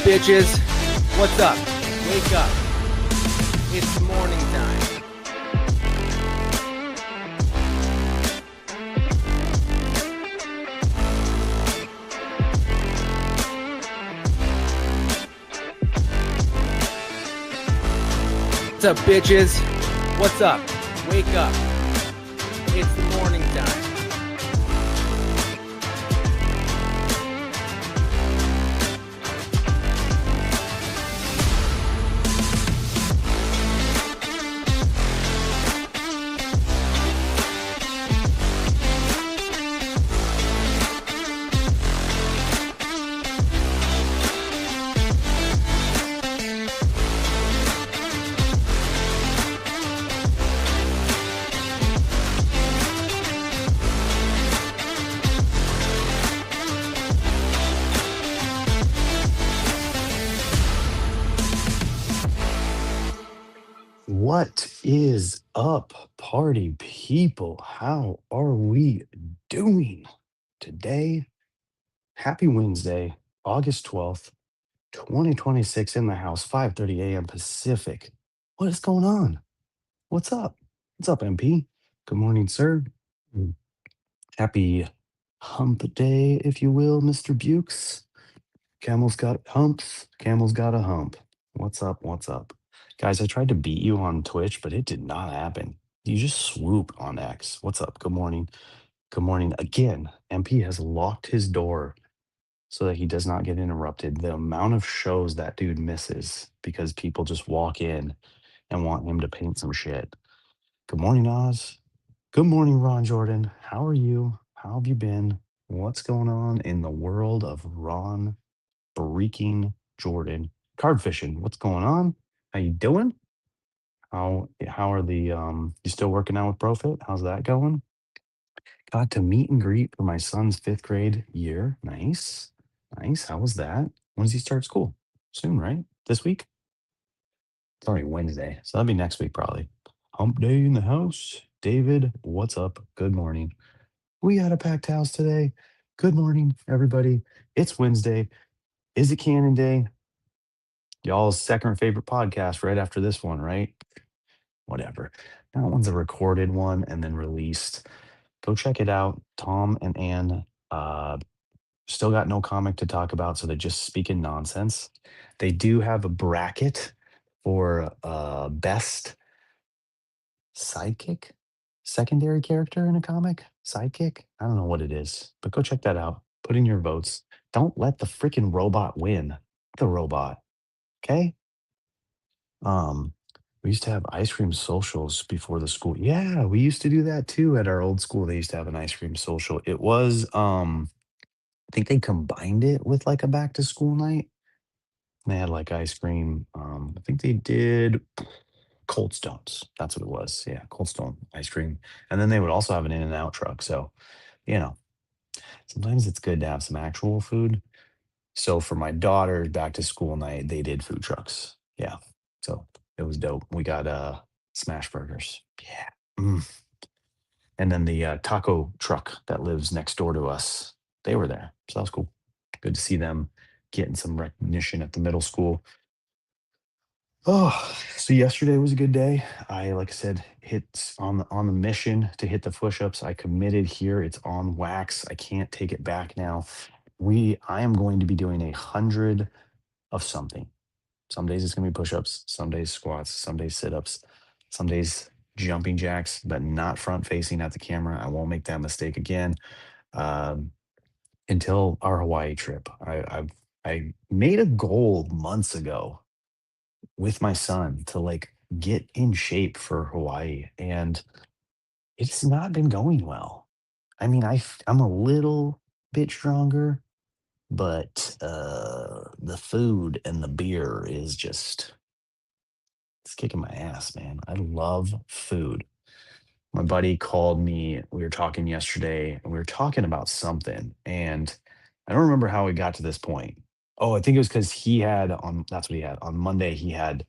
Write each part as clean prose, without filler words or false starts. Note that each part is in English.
bitches? What's up? Wake up. It's morning time. What's up, bitches? What's up? Wake up. It's the morning time. What is up, party people? How are we doing today? Happy Wednesday, August 12th, 2026 in the house, 5:30 a.m. Pacific. What is going on? What's up? What's up, MP? Good morning, sir. Mm, Happy hump day, if you will, Mr. Bukes. Camel's got humps. Camel's got a hump. What's up? What's up? Guys, I tried to beat you on Twitch, but it did not happen. You just swoop on X. What's up? Good morning. Good morning. Again, MP has locked his door so that he does not get interrupted. The amount of shows that dude misses because people just walk in and want him to paint some shit. Good morning, Oz. Good morning, Ron Jordan. How are you? How have you been? What's going on in the world of Ron freaking Jordan? Card fishing. What's going on? How you doing? How are the you still working out with Profit? How's that going? Got to meet and greet for my son's fifth grade year. Nice. Nice. How was that? When does he start school? Soon, right? This week? It's already Wednesday. So that'll be next week probably. Hump day in the house. David, what's up? Good morning. We got a packed house today. Good morning, everybody. It's Wednesday. Is it Cannon Day? Y'all's second favorite podcast right after this one, right? Whatever. That one's a recorded one and then released. Go check it out. Tom and Ann still got no comic to talk about, so they're just speaking nonsense. They do have a bracket for best sidekick, secondary character in a comic. Sidekick? I don't know what it is, but go check that out. Put in your votes. Don't let the freaking robot win. The robot. Okay? We used to have ice cream socials before the school. Yeah, we used to do that too at our old school. They used to have an ice cream social. It was I think they combined it with like a back to school night. They had like ice cream. I think they did Cold Stones. That's what it was. Yeah, Cold Stone ice cream. And then they would also have an in and out truck. So, you know, sometimes it's good to have some actual food. So for my daughter's back to school night, they did food trucks. Yeah. So it was dope. We got smash burgers. Yeah. Mm. And then the taco truck that lives next door to us, they were there. So that was cool. Good to see them getting some recognition at the middle school. Oh, so yesterday was a good day. I, like I said, hit on the mission to hit the push-ups. I committed here. It's on wax. I can't take it back now. I am going to be doing 100 of something. Some days it's gonna be push-ups, some days squats, some days sit-ups, some days jumping jacks, but not front facing at the camera. I won't make that mistake again. Um, until our Hawaii trip. I made a goal months ago with my son to like get in shape for Hawaii, and it's not been going well. I mean, I'm a little bit stronger, but the food and the beer is just it's kicking my ass, man. I love food. My buddy called me. We were talking yesterday and we were talking about something. And I don't remember how we got to this point. Oh, I think it was because that's what he had. On Monday, he had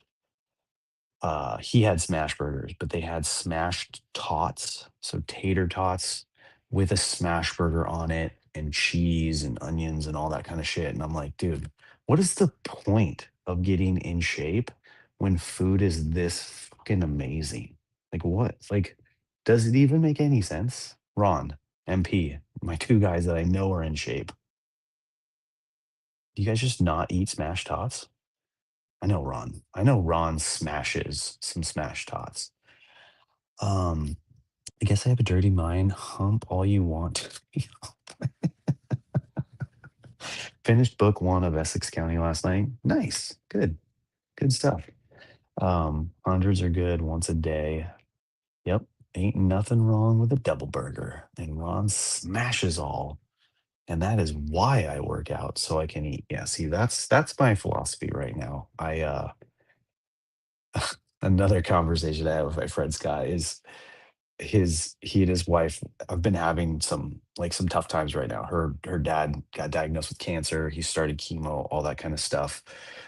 smash burgers, but they had smashed tots. So tater tots with a smash burger on it and cheese and onions and all that kind of shit. And I'm like, dude, What is the point of getting in shape when food is this fucking amazing? Like what? Like, does it even make any sense? Ron, MP, my two guys that I know are in shape. Do you guys just not eat smash tots? I know Ron. I know Ron smashes some smash tots. Um, I guess I have a dirty mind. Hump all you want. Finished book one of Essex County last night. Nice. Good. Good stuff. Hundreds are good once a day. Yep. Ain't nothing wrong with a double burger. And Ron smashes all. And that is why I work out so I can eat. Yeah, see, that's my philosophy right now. Another conversation I have with my friend Scott is he and his wife have been having some tough times right now. Her dad got diagnosed with cancer. He started chemo, all that kind of stuff.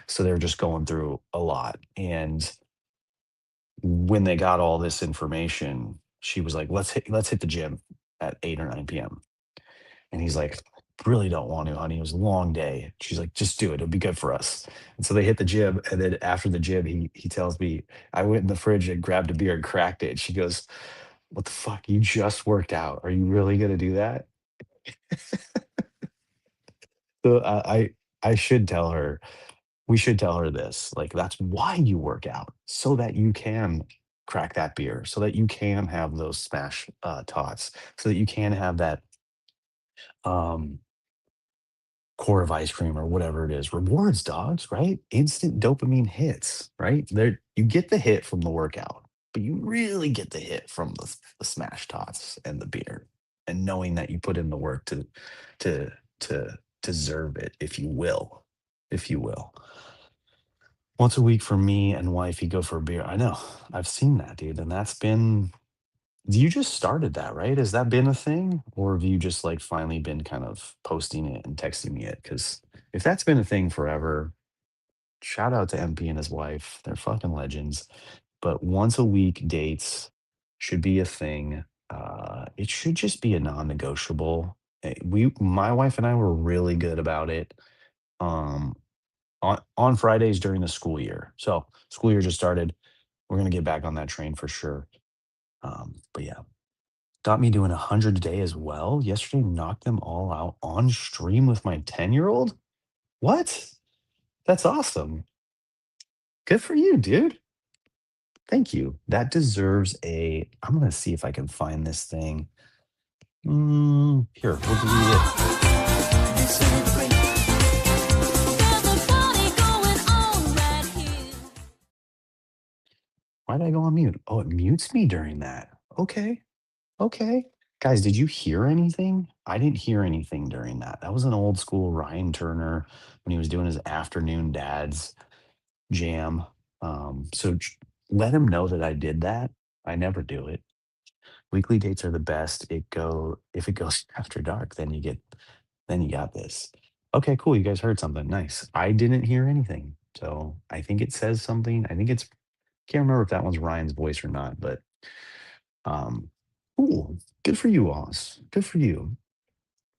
So they're just going through a lot. And when they got all this information, she was like, let's hit the gym at 8 or 9 p.m. And he's like, really don't want to, honey. It was a long day. She's like, just do it. It'll be good for us. And so they hit the gym. And then after the gym, he tells me, I went in the fridge and grabbed a beer and cracked it. She goes, what the fuck? You just worked out. Are you really gonna do that? So I should tell her, we should tell her this. Like, that's why you work out, so that you can crack that beer, so that you can have those smash tots, so that you can have that um core of ice cream or whatever it is. Rewards, dogs, right? Instant dopamine hits, right? There you get the hit from the workout, but you really get the hit from the smash tots and the beer and knowing that you put in the work to to deserve it, if you will. If you will. Once a week for me and wifey go for a beer. I know. I've seen that, dude. And that's been you just started that, right? Has that been a thing? Or have you just like finally been kind of posting it and texting me it? Because if that's been a thing forever, shout out to MP and his wife. They're fucking legends. But once a week dates should be a thing. It should just be a non-negotiable. My wife and I were really good about it. Um, on Fridays during the school year. So school year just started. We're gonna get back on that train for sure. But yeah, got me doing 100 a day as well. Yesterday, knocked them all out on stream with my 10-year-old. What? That's awesome. Good for you, dude. Thank you. That deserves a. I'm gonna see if I can find this thing. Here, we'll delete it. Why did I go on mute? Oh, it mutes me during that. Okay. Okay. Guys, did you hear anything? I didn't hear anything during that. That was an old school Ryan Turner when he was doing his afternoon dads jam. Let him know that I did that. I never do it. Weekly dates are the best. If it goes after dark, then you got this. Okay, cool. You guys heard something. Nice. I didn't hear anything. So I think it says something. I think it's can't remember if that one's Ryan's voice or not, but um cool. Good for you, Oz. Good for you.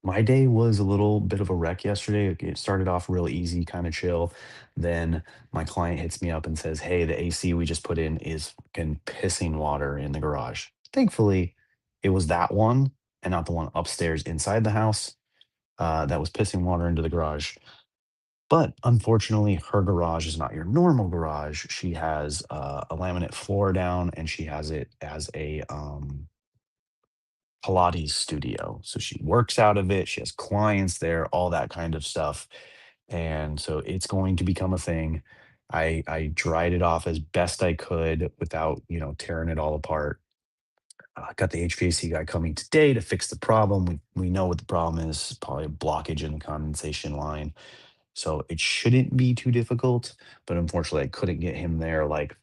My day was a little bit of a wreck yesterday. It started off real easy, kind of chill. Then my client hits me up and says, "Hey, the AC we just put in is fucking pissing water in the garage." Thankfully, it was that one and not the one upstairs inside the house that was pissing water into the garage. But unfortunately, her garage is not your normal garage. She has a laminate floor down, and she has it as a Pilates studio. So she works out of it. She has clients there, all that kind of stuff. And so it's going to become a thing. I dried it off as best I could without, tearing it all apart. Got the HVAC guy coming today to fix the problem. We know what the problem is. Probably a blockage in the condensation line. So it shouldn't be too difficult. But unfortunately, I couldn't get him there like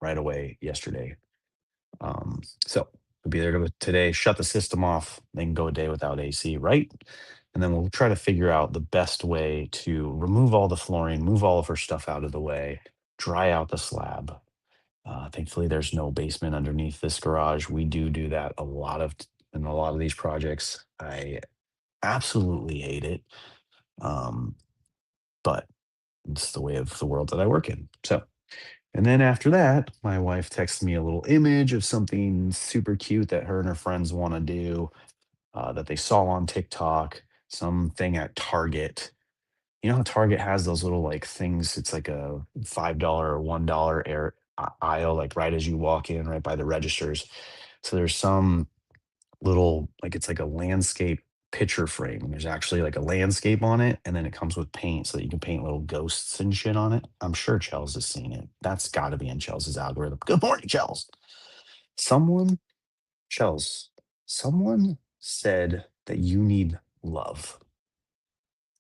right away yesterday. So we'll be there today, shut the system off, then go a day without AC, right? And then we'll try to figure out the best way to remove all the flooring, move all of her stuff out of the way, dry out the slab. Thankfully, there's no basement underneath this garage. We do that in a lot of these projects. I absolutely hate it. Um, but it's the way of the world that I work in. So, and then after that, my wife texts me a little image of something super cute that her and her friends want to do, that they saw on TikTok, something at Target. You know how Target has those little like things? It's like a $5 or $1 aisle, like right as you walk in, right by the registers. So there's some little, like it's like a landscape picture frame. And there's actually like a landscape on it, and then it comes with paint so that you can paint little ghosts and shit on it. I'm sure Chels has seen it. That's got to be in Chels's algorithm. Good morning, Chels. Someone, Chels, someone said that you need love.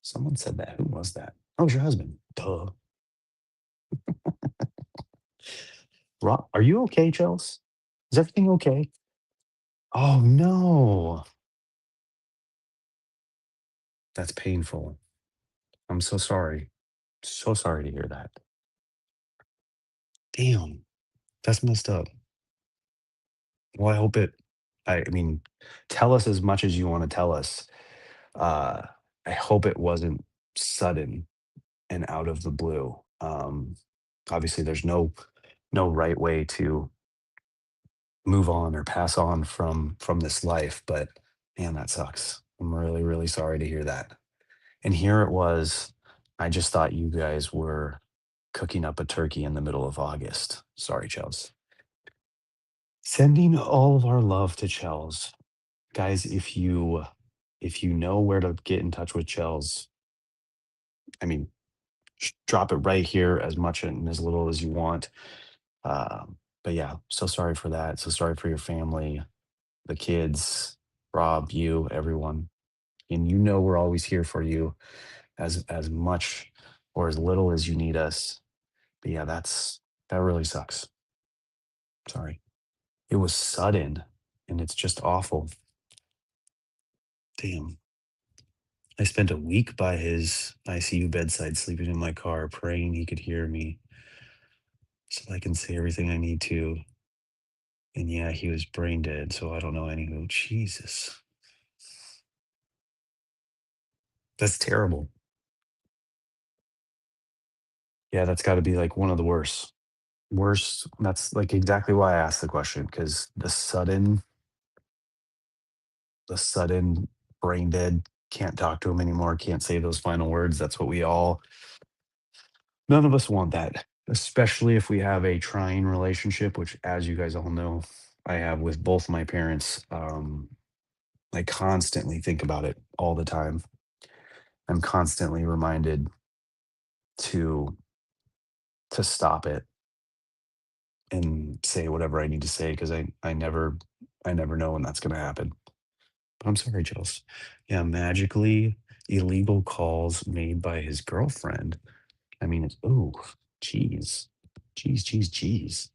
Someone said that. Who was that? Oh, it was your husband. Duh. Are you okay, Chels? Is everything okay? Oh no. That's painful. I'm so sorry. So sorry to hear that. Damn. That's messed up. Well, I hope I mean, tell us as much as you want to tell us. Uh, I hope it wasn't sudden and out of the blue. Obviously, there's no right way to move on or pass on from this life, but man, that sucks. I'm really, really sorry to hear that. And here it was. I just thought you guys were cooking up a turkey in the middle of August. Sorry, Chels. Sending all of our love to Chels. Guys, if you know where to get in touch with Chels, I mean, drop it right here as much and as little as you want. But yeah, so sorry for that. So sorry for your family, the kids, Rob, you, everyone. And you know we're always here for you as much or as little as you need us. But yeah, that really sucks. Sorry. It was sudden and it's just awful. Damn. I spent a week by his ICU bedside, sleeping in my car, praying he could hear me so I can say everything I need to. And yeah, he was brain dead, so I don't know any. Jesus. That's terrible. Yeah, that's got to be like one of the worst. Worst. That's like exactly why I asked the question, because the sudden brain dead, can't talk to him anymore, can't say those final words. That's what we all, none of us want that, especially if we have a trying relationship, which, as you guys all know, I have with both my parents. I constantly think about it all the time. I'm constantly reminded to stop it and say whatever I need to say because I never know when that's going to happen. But I'm sorry, Chels. Yeah, magically illegal calls made by his girlfriend. I mean, it's oh, jeez, jeez.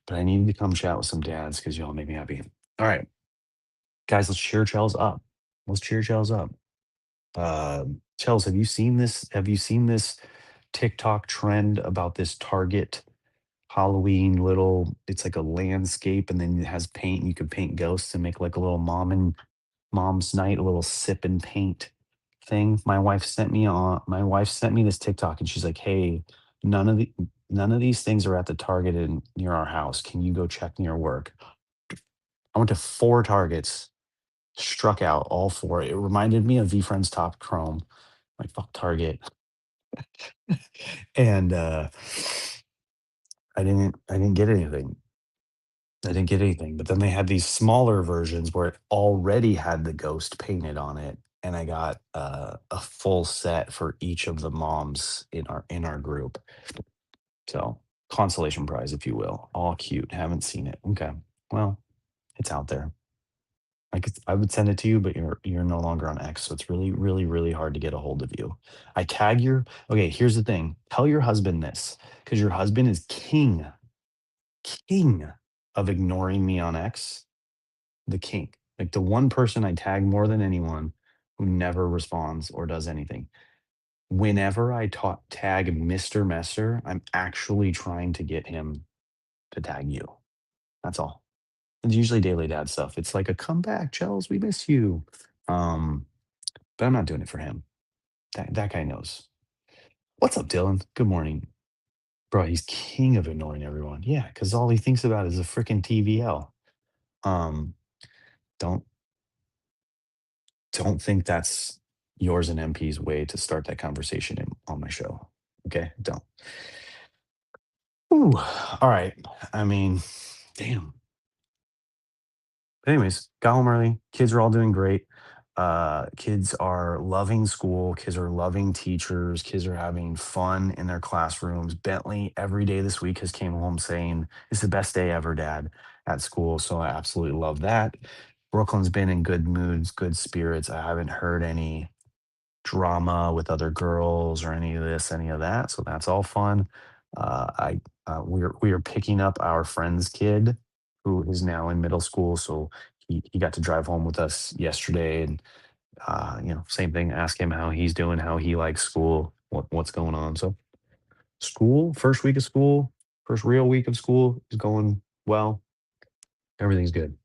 But I needed to come chat with some dads because y'all make me happy. All right, guys, let's cheer Chels up. Let's cheer Chels up. Chels, have you seen this? Have you seen this TikTok trend about this Target Halloween little? It's like a landscape, and then it has paint. And you can paint ghosts and make like a little mom's night, a little sip and paint thing. My wife sent me this TikTok, and she's like, "Hey, none of the none of these things are at the Target in near our house. Can you go check near work?" I went to four Targets, struck out all four. It reminded me of VFriends Top Chrome. Like fuck Target, and I didn't get anything. I didn't get anything. But then they had these smaller versions where it already had the ghost painted on it, and I got a full set for each of the moms in our group. So consolation prize, if you will. All cute. Haven't seen it. Okay. Well, it's out there. I would send it to you, but you're no longer on X, so it's really, really, really hard to get a hold of you. I tag your Okay, here's the thing. Tell your husband this, because your husband is king of ignoring me on X. The king. Like the one person I tag more than anyone who never responds or does anything. Whenever I tag Mr. Messer, I'm actually trying to get him to tag you. That's all. It's usually daily dad stuff. It's like a comeback, Chels, we miss you. Um, but I'm not doing it for him. That guy knows. What's up, Dylan? Good morning. Bro, he's king of ignoring everyone. Yeah, because all he thinks about is a freaking TVL. Um, don't don't think that's yours and MP's way to start that conversation on my show. Okay? Don't. Ooh, all right. I mean, damn. Anyways, got home early. Kids are all doing great. Kids are loving school. Kids are loving teachers. Kids are having fun in their classrooms. Bentley every day this week has came home saying it's the best day ever, Dad, at school. So I absolutely love that. Brooklyn's been in good moods, good spirits. I haven't heard any drama with other girls or any of this, any of that. So that's all fun. I we are picking up our friend's kid who is now in middle school. So he got to drive home with us yesterday, and same thing. Ask him how he's doing, how he likes school, what's going on. So school, first week of school, first real week of school is going well. Everything's good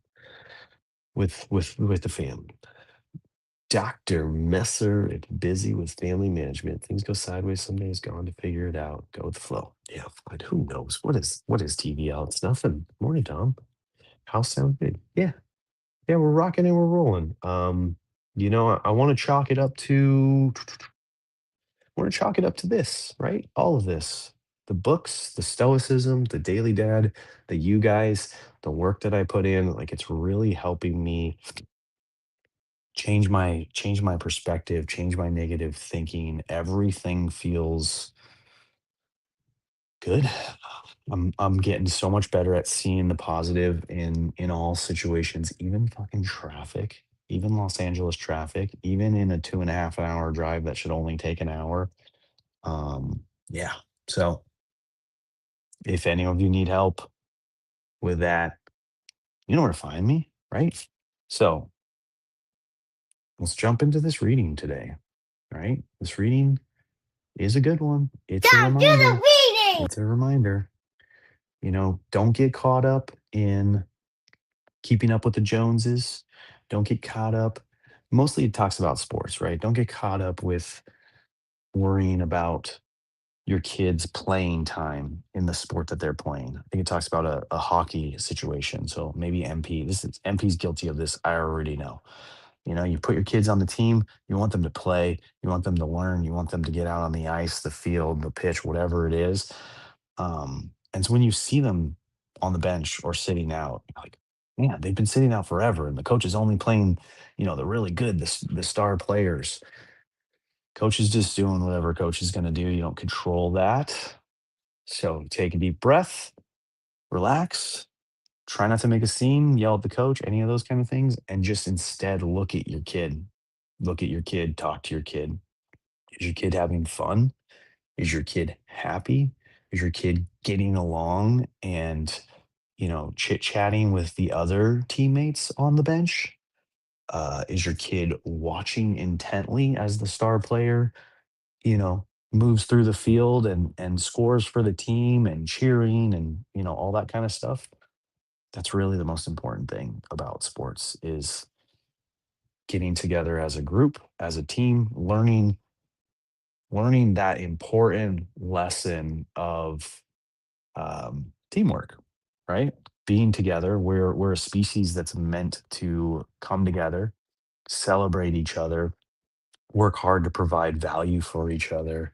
with the fam. Dr. Messer, it's busy with family management. Things go sideways some days, gone to figure it out. Go with the flow. Yeah, but who knows? What is TVL? It's nothing. Morning, Tom. House sound good. Yeah. Yeah, we're rocking and we're rolling. I want to chalk it up to this, right? All of this. The books, the stoicism, the daily dad, the you guys, the work that I put in, like it's really helping me change my perspective, change my negative thinking. Everything feels good. I'm getting so much better at seeing the positive in all situations, even fucking traffic, even Los Angeles traffic, even in a 2.5 hour drive that should only take an hour. Yeah. So if any of you need help with that, you know where to find me, right? So let's jump into this reading today. Right? This reading is a good one. It's a Time do the reminder. reading. It's a reminder. Don't get caught up in keeping up with the Joneses. Don't get caught up. Mostly it talks about sports, right? Don't get caught up with worrying about your kids' playing time in the sport that they're playing. I think it talks about a hockey situation. So maybe MP. MP's guilty of this. I already know. You put your kids on the team, you want them to play, you want them to learn, you want them to get out on the ice, the field, the pitch, whatever it is. And so when you see them on the bench or sitting out, you're like, man, they've been sitting out forever, and the coach is only playing, the really good, the star players. Coach is just doing whatever coach is going to do. You don't control that. So take a deep breath, relax, try not to make a scene, yell at the coach, any of those kind of things, and just instead look at your kid. Look at your kid, talk to your kid. Is your kid having fun? Is your kid happy? Is your kid getting along and, chit chatting with the other teammates on the bench? Is your kid watching intently as the star player, moves through the field and scores for the team and cheering and, all that kind of stuff? That's really the most important thing about sports is getting together as a group, as a team, learning that important lesson of teamwork, right? Being together. We're a species that's meant to come together, celebrate each other, work hard to provide value for each other.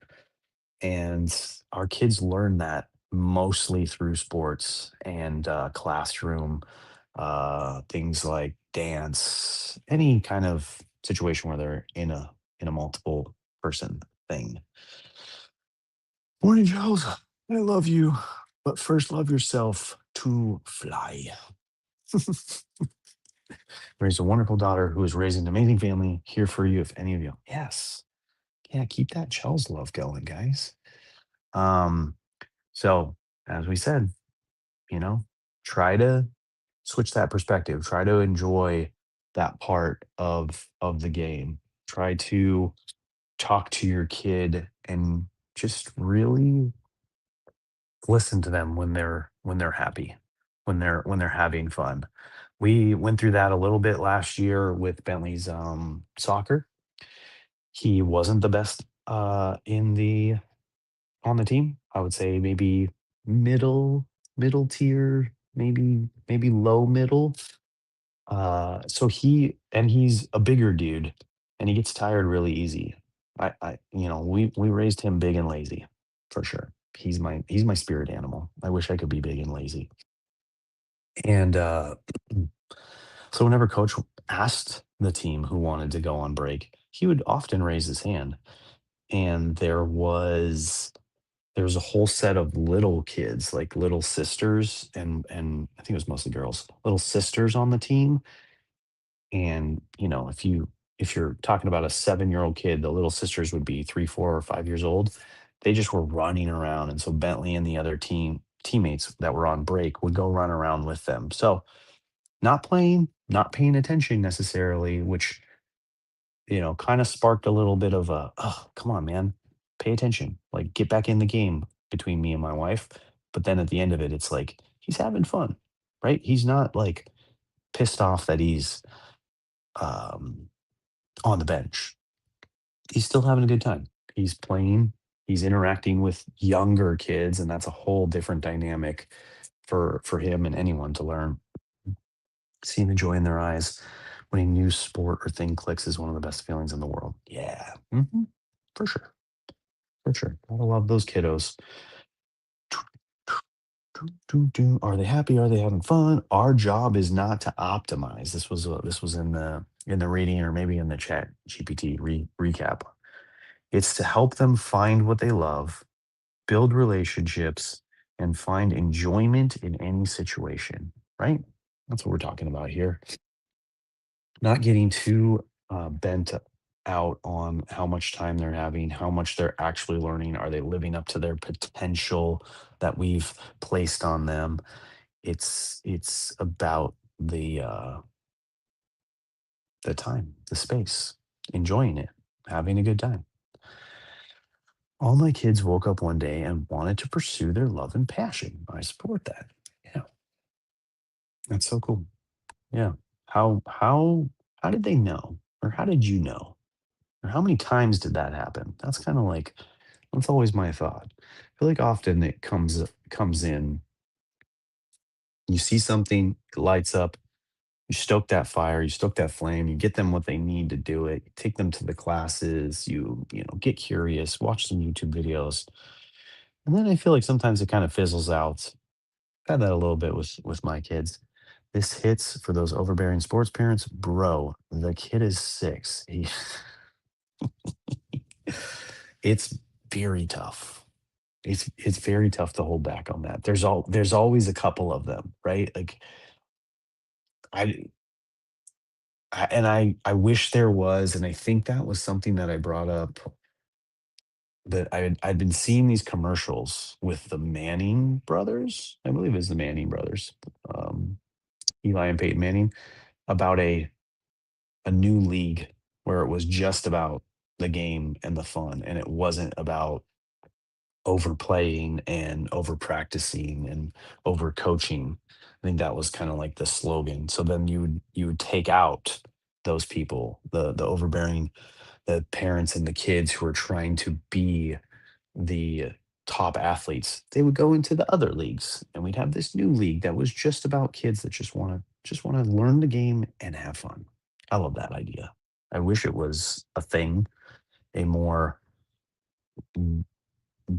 And our kids learn that mostly through sports and classroom, things like dance, any kind of situation where they're in a multiple person thing. Morning, Charles. I love you, but first love yourself to fly. Raised a wonderful daughter who is raising an amazing family. Here for you if any of you. Yes. Yeah, keep that Charles love going, guys. Um, so as we said, you know, try to switch that perspective. Try to enjoy that part of the game. Try to talk to your kid and just really listen to them when they're happy, when they're having fun. We went through that a little bit last year with Bentley's soccer. He wasn't the best in the on the team. I would say maybe middle middle tier, maybe low middle. So he's a bigger dude, and he gets tired really easy. We raised him big and lazy, for sure. He's my spirit animal. I wish I could be big and lazy. And so whenever coach asked the team who wanted to go on break, he would often raise his hand. And there was a whole set of little kids, like little sisters, and I think it was mostly girls, little sisters on the team. And if you're talking about a 7-year-old kid, the little sisters would be 3, 4, or 5 years old. They just were running around, and so Bentley and the other teammates that were on break would go run around with them. So not playing, not paying attention necessarily, which kind of sparked a little bit of a, oh, come on, man, pay attention, like get back in the game between me and my wife. But then at the end of it, it's like he's having fun, right? He's not like pissed off that he's um, on the bench. He's still having a good time. He's playing, he's interacting with younger kids, and that's a whole different dynamic for him and anyone to learn. Seeing the joy in their eyes when a new sport or thing clicks is one of the best feelings in the world. Yeah, for sure, for sure. Gotta love those kiddos. Are they happy? Are they having fun? Our job is not to optimize. This was in the reading, or maybe in the chat GPT recap. It's to help them find what they love, build relationships, and find enjoyment in any situation. Right? That's what we're talking about here. Not getting too bent out on how much time they're having, how much they're actually learning. Are they living up to their potential that we've placed on them? It's about the time, the space, enjoying it, having a good time. All my kids woke up one day and wanted to pursue their love and passion. I support that. Yeah, that's so cool. Yeah. How did they know? Or how did you know? Or how many times did that happen? That's always my thought. I feel like often it comes in, you see something, it lights up, you stoke that fire, you stoke that flame, you get them what they need to do it, you take them to the classes, get curious, watch some YouTube videos. And then I feel like sometimes it kind of fizzles out. I've had that a little bit with my kids. This hits for those overbearing sports parents. Bro, the kid is 6. It's very tough. It's very tough to hold back on that. There's always a couple of them, right? Like I I wish there was, and I think that was something that I brought up, that I'd been seeing these commercials with the Manning brothers. I believe it's the Manning brothers, um, Eli and Peyton Manning, about a new league where it was just about the game and the fun, and it wasn't about overplaying and over practicing and over coaching. I think that was kind of like the slogan. So then you would take out those people, the overbearing, the parents and the kids who are trying to be the top athletes. They would go into the other leagues, and we'd have this new league that was just about kids that just want to learn the game and have fun. I love that idea. I wish it was a thing, a more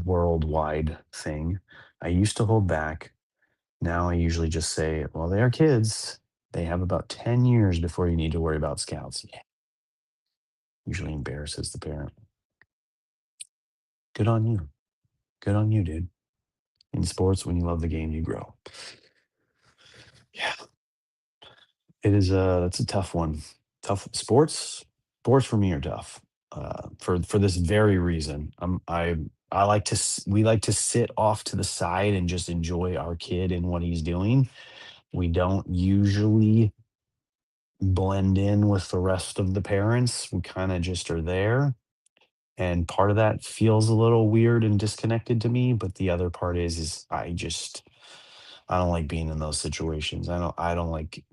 worldwide thing. I used to hold back. Now I usually just say, well, they are kids. They have about 10 years before you need to worry about scouts. Yeah, usually embarrasses the parent. Good on you. Good on you, dude. In sports, when you love the game, you grow. Yeah, it is that's a tough one. Tough sports for me are tough. For this very reason. I like we like to sit off to the side and just enjoy our kid and what he's doing. We don't usually blend in with the rest of the parents. We kind of just are there. And part of that feels a little weird and disconnected to me, but the other part is I don't like being in those situations. I don't like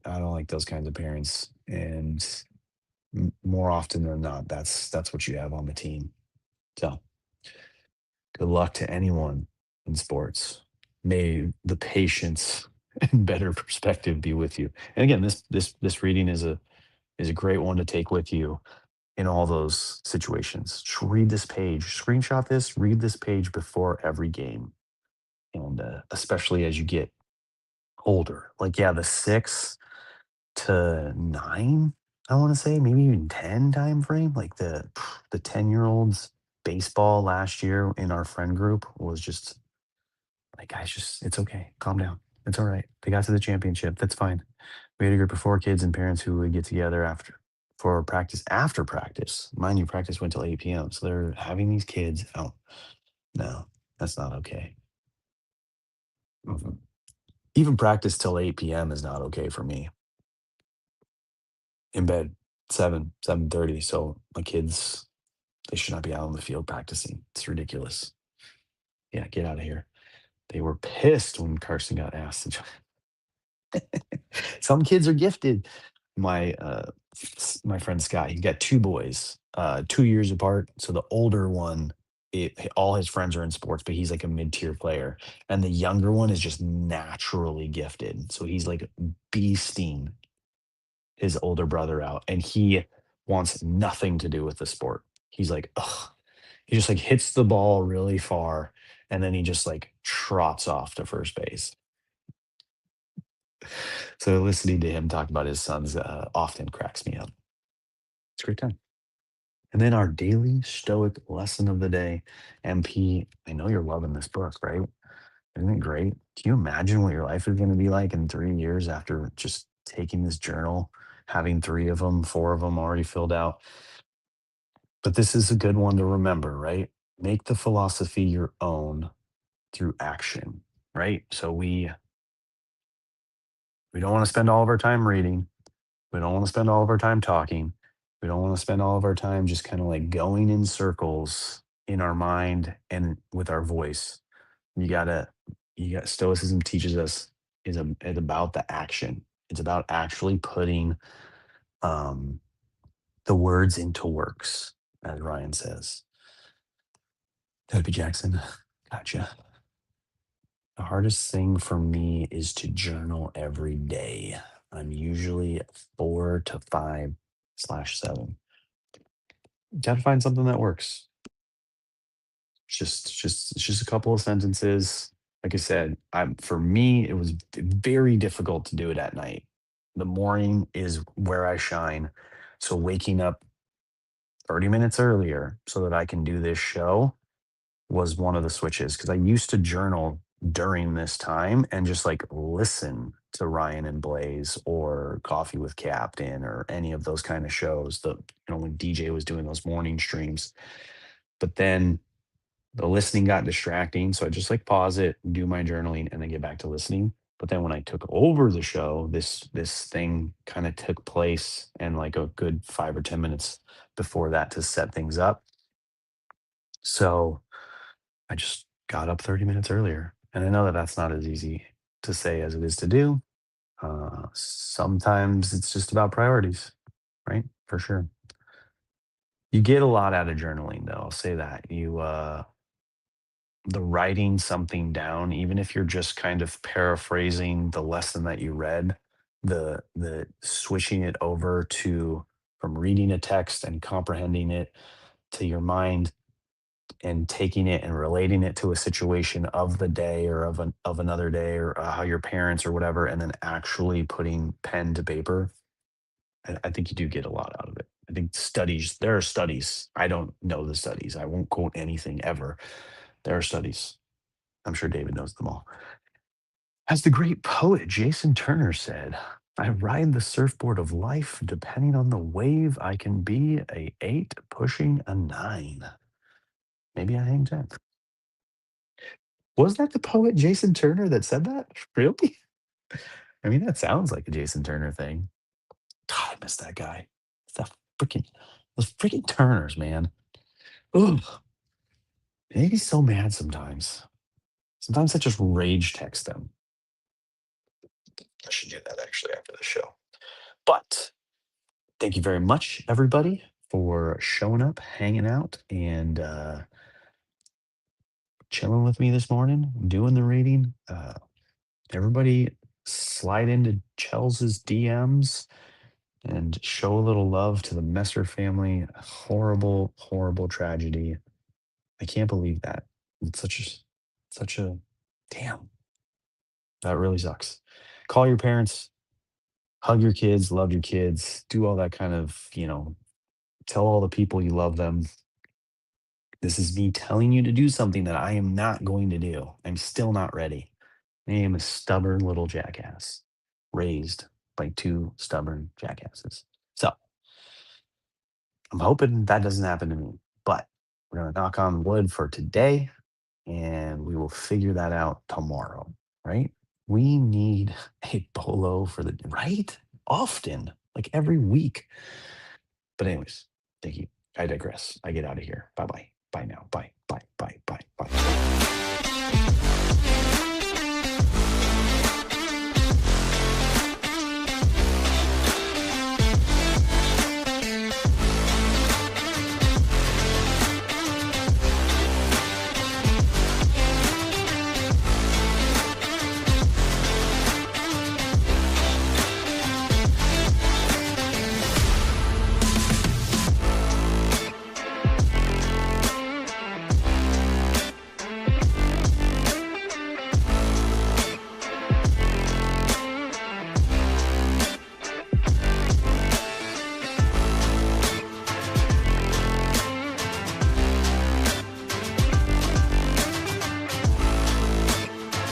those kinds of parents. And more often than not, that's what you have on the team. So Good luck to anyone in sports. May the patience and better perspective be with you. And again, this reading is a great one to take with you in all those situations. Just read this page, screenshot this, read this page before every game, and especially as you get older. Like, yeah, the 6 to 9, I want to say, maybe even 10 time frame. Like the 10-year-olds baseball last year in our friend group was just like, guys, just it's okay. Calm down. It's all right. They got to the championship. That's fine. We had a group of 4 kids and parents who would get together for practice after practice. Mind you, practice went till 8 p.m. So they're having these kids out. No, that's not okay. Mhm. Even practice till 8 p.m. is not okay for me. In bed, 7:30. So my kids, they should not be out on the field practicing. It's ridiculous. Yeah, get out of here. They were pissed when Carson got asked to Some kids are gifted. My friend Scott, he's got 2 boys, 2 years apart. So the older one, all his friends are in sports, but he's like a mid-tier player, and the younger one is just naturally gifted. So he's like beasting his older brother out, and he wants nothing to do with the sport. He's like, ugh. He just like hits the ball really far, and then he just like trots off to first base. So listening to him talk about his sons often cracks me up. It's a great time. And then our daily Stoic lesson of the day. MP, I know you're loving this book, right? Isn't it great? Can you imagine what your life is going to be like in 3 years after just taking this journal, having 3 of them, 4 of them already filled out? But this is a good one to remember, right? Make the philosophy your own through action, right? So we don't want to spend all of our time reading. We don't want to spend all of our time talking. We don't want to spend all of our time just kind of like going in circles in our mind and with our voice. You gotta, you got Stoicism teaches us is about the action. It's about actually putting um, the words into works, as Ryan says. Toby Jackson, gotcha. The hardest thing for me is to journal every day. I'm usually 4 to 5/7. Gotta find something that works. It's just a couple of sentences. Like I said, for me, it was very difficult to do it at night. The morning is where I shine. So waking up 30 minutes earlier so that I can do this show was one of the switches because I used to journal during this time and just like listen to Ryan and Blaze or Coffee with Captain or any of those kind of shows. When DJ was doing those morning streams. But then the listening got distracting, so I just like pause it, do my journaling, and then get back to listening. But then when I took over the show, this thing kind of took place, and like a good 5 or 10 minutes before that to set things up. So I just got up 30 minutes earlier, and I know that that's not as easy to say as it is to do. Sometimes it's just about priorities, right? For sure. You get a lot out of journaling, though. I'll say that the writing something down, even if you're just kind of paraphrasing the lesson that you read, the switching it over to from reading a text and comprehending it to your mind and taking it and relating it to a situation of the day or of another day or how your parents or whatever, and then actually putting pen to paper. I think you do get a lot out of it. I think there are studies. I don't know the studies. I won't quote anything ever. There are studies. I'm sure David knows them all. As the great poet Jason Turner said, I ride the surfboard of life. Depending on the wave, I can be a 8 pushing a 9. Maybe I hang 10. Was that the poet Jason Turner that said that? Really? I mean, that sounds like a Jason Turner thing. God, I miss that guy. That freaking those freaking Turners, man. Ugh. They make me so mad sometimes. Sometimes I just rage text them. I should do that actually after the show. But thank you very much, everybody, for showing up, hanging out, and chilling with me this morning, doing the reading. Everybody slide into Chelsea's DMs and show a little love to the Messer family. Horrible, horrible tragedy. I can't believe that. It's such a damn. That really sucks. Call your parents, hug your kids, love your kids, do all that kind of, tell all the people you love them. This is me telling you to do something that I am not going to do. I'm still not ready. I am a stubborn little jackass, raised by two stubborn jackasses. So I'm hoping that doesn't happen to me, but we're going to knock on wood for today and we will figure that out tomorrow, right? We need a bolo for the, right? Often, like every week. But, anyways, thank you. I digress. I get out of here. Bye bye. Bye now. Bye. Bye. Bye. Bye. Bye.